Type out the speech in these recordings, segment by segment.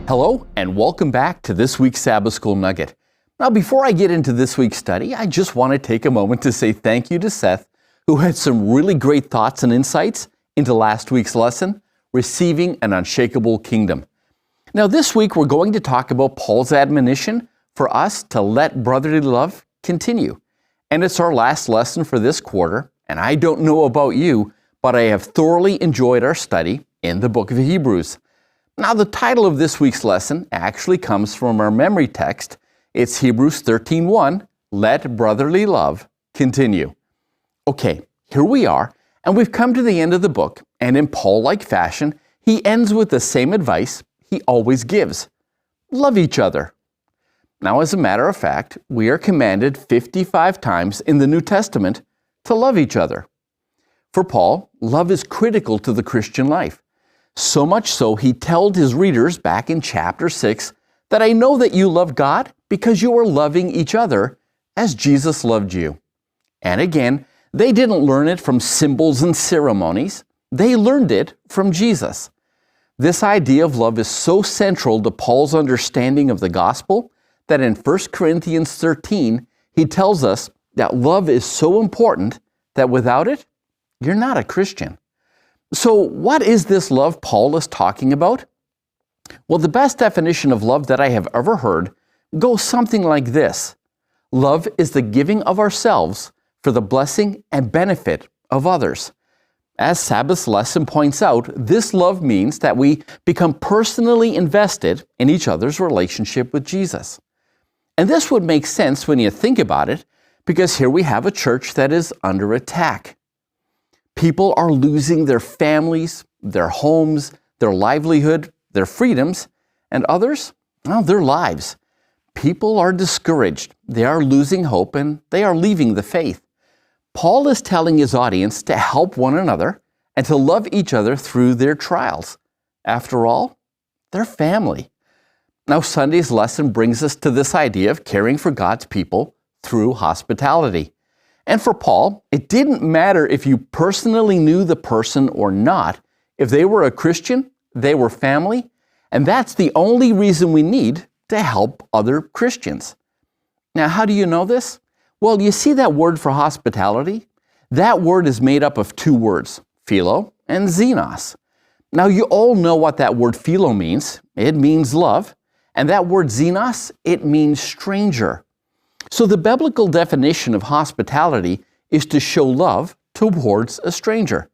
Hello, and welcome back to this week's Sabbath School Nugget. Now, before I get into this week's study, I just want to take a moment to say thank you to Seth, who had some really great thoughts and insights into last week's lesson, Receiving an Unshakable Kingdom. Now, this week we're going to talk about Paul's admonition for us to let brotherly love continue. And it's our last lesson for this quarter, and I don't know about you, but I have thoroughly enjoyed our study in the book of Hebrews. Now, the title of this week's lesson actually comes from our memory text. It's Hebrews 13:1, Let Brotherly Love Continue. Okay, here we are, and we've come to the end of the book, and in Paul-like fashion, he ends with the same advice he always gives. Love each other. Now, as a matter of fact, we are commanded 55 times in the New Testament to love each other. For Paul, love is critical to the Christian life. So much so, he told his readers back in chapter 6 that I know that you love God because you are loving each other as Jesus loved you. And again, they didn't learn it from symbols and ceremonies. They learned it from Jesus. This idea of love is so central to Paul's understanding of the gospel that in 1 Corinthians 13, he tells us that love is so important that without it, you're not a Christian. So what is this love Paul is talking about? Well, the best definition of love that I have ever heard goes something like this. Love is the giving of ourselves for the blessing and benefit of others. As Sabbath's lesson points out, this love means that we become personally invested in each other's relationship with Jesus. And this would make sense when you think about it, because here we have a church that is under attack. People are losing their families, their homes, their livelihood, their freedoms, and others, well, their lives. People are discouraged, they are losing hope, and they are leaving the faith. Paul is telling his audience to help one another and to love each other through their trials. After all, they're family. Now, Sunday's lesson brings us to this idea of caring for God's people through hospitality. And for Paul, it didn't matter if you personally knew the person or not. If they were a Christian, they were family, and that's the only reason we need to help other Christians. Now, how do you know this? Well, you see that word for hospitality? That word is made up of two words, philo and xenos. Now, you all know what that word philo means. It means love. And that word xenos, it means stranger. So the biblical definition of hospitality is to show love towards a stranger.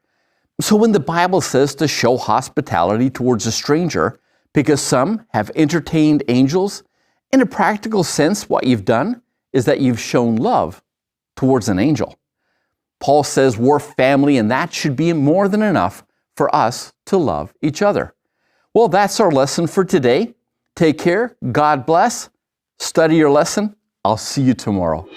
So when the Bible says to show hospitality towards a stranger, because some have entertained angels, in a practical sense, what you've done is that you've shown love towards an angel. Paul says we're family, and that should be more than enough for us to love each other. Well, that's our lesson for today. Take care. God bless. Study your lesson. I'll see you tomorrow.